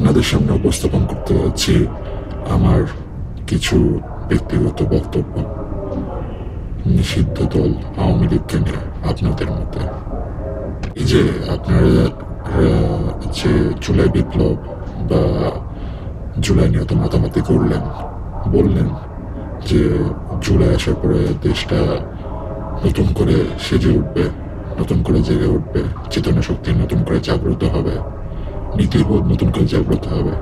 আপনাদের সামনে উপস্থাপন করতে যাচ্ছি আমার কিছু ব্যক্তিগত বক্তব্য নিষিদ্ধ দল আওয়ামী লীগকে নিয়ে আপনাদের মধ্যে। এই যে আপনারা যে জুলাই বিপ্লব বা জুলাই নিয়ে তো মাতামাতি করলেন, বললেন যে জুলাই আসার পরে দেশটা নতুন করে সেজে উঠবে, নতুন করে জেগে উঠবে, চেতনা শক্তি নতুন করে জাগ্রত হবে, নীতিবোধ নতুন করে জাগ্রত হবে।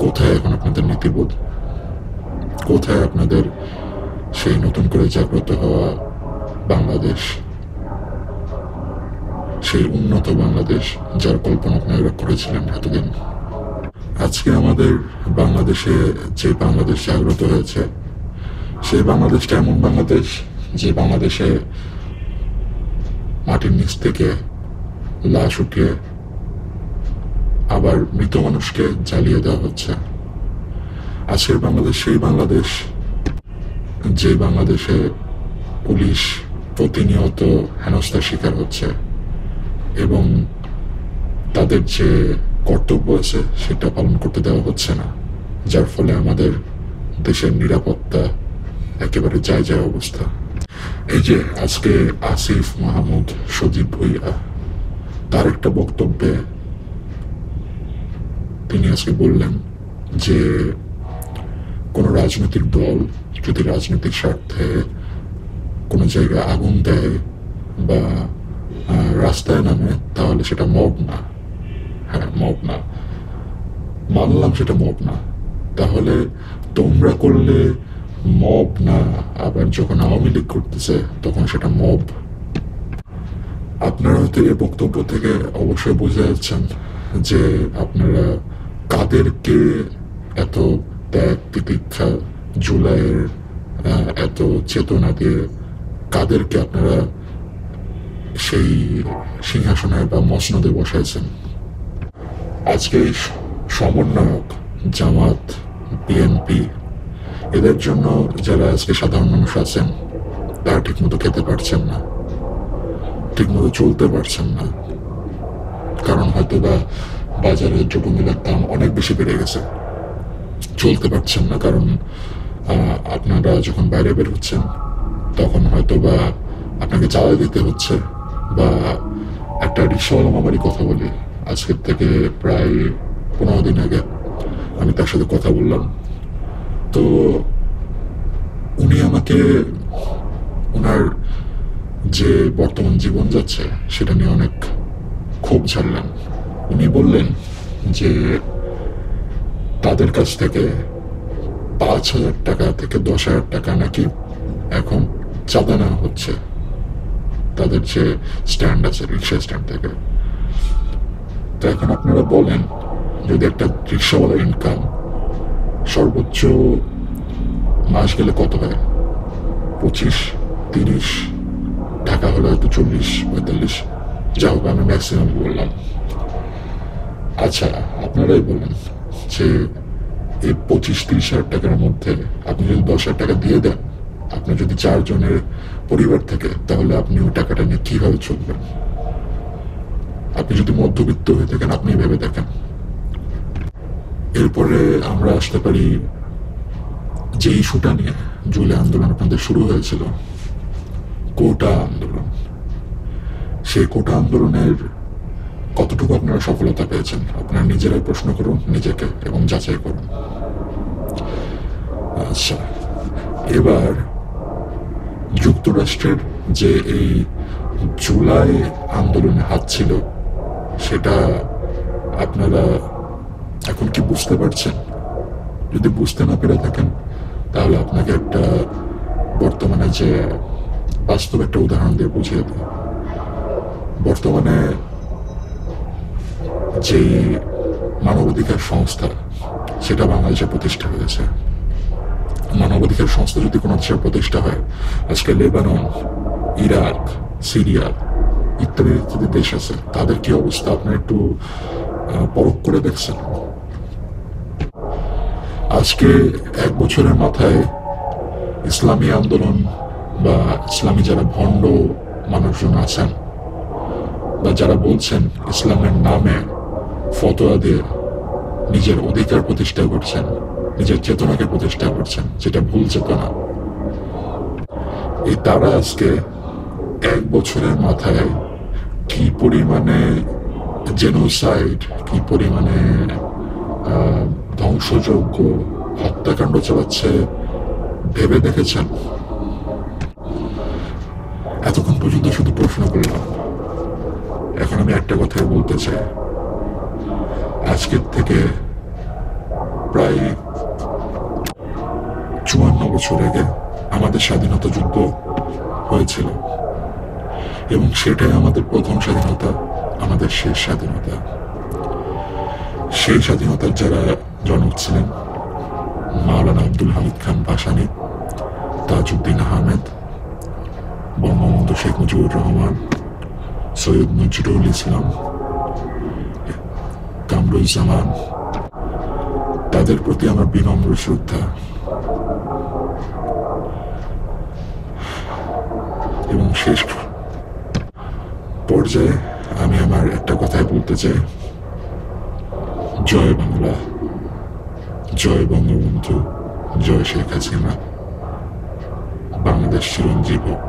কোথায় এখন আপনাদের নীতিবোধ? কোথায় আপনাদের সেই নতুন করে জাগ্রত হওয়া বাংলাদেশ, সেই উন্নত বাংলাদেশ যার কল্পনা আপনারা করেছিলেন এতদিন? আজকে আমাদের বাংলাদেশে যে বাংলাদেশ জাগ্রত হয়েছে, সেই বাংলাদেশটা এমন বাংলাদেশ যে বাংলাদেশে মাটির নিচ থেকে লাশ উঠিয়ে আবার মৃত মানুষকে জ্বালিয়ে দেওয়া হচ্ছে। আজকের বাংলাদেশ সেই বাংলাদেশ যে বাংলাদেশে পুলিশ প্রতিনিয়ত হেনস্থার শিকার হচ্ছে এবং তাদের যে কর্তব্য আছে সেটা পালন করতে দেওয়া হচ্ছে না, যার ফলে আমাদের দেশের নিরাপত্তা একেবারে যায় যায় অবস্থা। এই যে আজকে আসিফ মাহমুদ সজীব ভুইয়া তার একটা বক্তব্যে তিনি আজকে বললেন যে কোনো রাজনৈতিক দল যদি রাজনৈতিক স্বার্থে কোনো জায়গায় আগুন দেয় বা রাস্তায় নামে তাহলে সেটা মব না। হ্যাঁ, মব না, মানলাম সেটা মব না, তাহলে তোমরা করলে মব না, আবার যখন আওয়ামী লীগ করতেছে তখন সেটা মব। আপনারা হয়তো এই বক্তব্য থেকে অবশ্যই বুঝে যাচ্ছেন যে আপনারা কাদেরকে এত ত্যাগ তিতিক্ষা জুলাইয়ের এত চেতনা দিয়ে কাদেরকে আপনারা সেই সিংহাসনে বা মসনদে বসাইছেন। আজকে সমন্বয়ক জামাত, বিএনপি, এদের জন্য যারা আজকে সাধারণ মানুষ আছেন তারা ঠিকমতো খেতে পারছেন না, ঠিকমতো চলতে পারছেন না, কারণ হয়তো বা বাজারে দ্রব্যমূল্যের দাম অনেক বেশি বেড়ে গেছে। চলতে পারছেন না কারণ আপনারা যখন বাইরে বের হচ্ছেন তখন হয়তো বা আপনাকে চাঁদা দিতে হচ্ছে। বা একটা রিক্সাওয়ালা মামারই কথা বলি, আজকের থেকে প্রায় 15 দিন আগে আমি তার সাথে কথা বললাম, তো উনি আমাকে ওনার যে বর্তমান জীবন যাচ্ছে সেটা নিয়ে অনেক ক্ষোভ ঝাড়লেন। উনি বললেন যে তাদের কাছ থেকে 5,000 টাকা থেকে 10,000 টাকা নাকি এখন চাঁদা নেওয়া হচ্ছে, তাদের যে স্ট্যান্ড আছে রিক্সা স্ট্যান্ড থেকে। তো এখন আপনারা বলেন, যদি একটা রিক্সাওয়ালার ইনকাম সর্বোচ্চ মাস গেলে কত হয়? 25-30 টাকা হলে হয়তো 40-45, যা হোক আমি ম্যাক্সিমাম বললাম। আচ্ছা, আপনারাই বলেন যে এই 25-30 হাজার টাকার মধ্যে আপনি যদি 10,000 টাকা দিয়ে দেন, আপনার যদি 4 জনের পরিবার থাকে তাহলে আপনি ওই টাকাটা নিয়ে কিভাবে চলবেন? আপনি যদি মধ্যবিত্ত হয়ে থাকেন আপনি ভেবে দেখেন। এরপরে আমরা আসতে পারি যে ইস্যুটা নিয়ে জুলাই আন্দোলন আপনাদের শুরু হয়েছিল, কোটা আন্দোলন। সেই কোটা আন্দোলনের কতটুকু আপনারা সফলতা পেয়েছেন আপনারা নিজেরাই প্রশ্ন করুন নিজেকে এবং যাচাই করুন। আচ্ছা, এবার যুক্তরাষ্ট্রের যে এই জুলাই আন্দোলনে হাত ছিল সেটা আপনারা এখন কি বুঝতে পারছেন? যদি বুঝতে না পেরে থাকেন তাহলে আপনাকে একটা বর্তমানে যে বাস্তব একটা উদাহরণ দিয়ে বুঝিয়ে দেয়। বর্তমানে যে মানবাধিকার সংস্থা সেটা বাংলাদেশে প্রতিষ্ঠা হয়েছে। মানবাধিকার সংস্থা যদি কোনো দেশের প্রতিষ্ঠা হয়, আজকে লেবানন, ইরাক, সিরিয়া ইত্যাদি ইত্যাদি দেশ আছে, তাদের কি অবস্থা আপনার একটু পরখ করে দেখছেন? আজকে 1 বছরের মাথায় ইসলামী আন্দোলন বা ইসলামী যারা ভণ্ড মানুষজন আছেন বা যারা বলছেন ইসলামের নামে ফতোয়া দিয়ে নিজের অধিকার প্রতিষ্ঠা করছেন, নিজের চেতনাকে প্রতিষ্ঠা করছেন, যেটা ভুল চেতনা। এই তারা আজকে 1 বছরের মাথায় কি পরিমাণে জেনোসাইড, কি পরিমাণে ধ্বংসযজ্ঞ, হত্যাকাণ্ড চালাচ্ছে ভেবে দেখেছেন? এতক্ষণ পর্যন্ত শুধু প্রশ্ন করলাম, এখন আমি একটা কথাই বলতে চাই। আজকের থেকে প্রায় 54 বছর আগে আমাদের স্বাধীনতা যুদ্ধ হয়েছিল, এবং সেটাই আমাদের প্রথম স্বাধীনতা, আমাদের শেষ স্বাধীনতা। সেই স্বাধীনতার যারা জনক ছিলেন, মাওলানা আব্দুল হামিদ খান ভাসানী, তাজউদ্দিন আহমেদ, বঙ্গবন্ধু শেখ মুজিবুর রহমান, সৈয়দ নজরুল ইসলাম, কামরুজ্জামান, তাদের প্রতি আমার বিনম্র শ্রদ্ধা। এবং শেষ পর্যায়ে আমি আমার একটা কথাই বলতে চাই, জয় বাংলা, জয় বঙ্গবন্ধু, জয় শেখ হাসিনা, বাংলাদেশ চিরঞ্জীব হোক।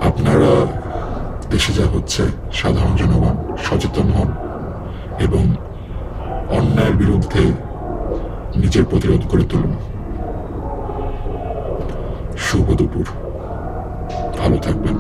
আপনারা দেশে যা হচ্ছে, সাধারণ জনগণ সচেতন হন এবং অন্যায়ের বিরুদ্ধে নিজের প্রতিরোধ করে তুলুন। শুভ দুপুর, ভালো থাকবেন।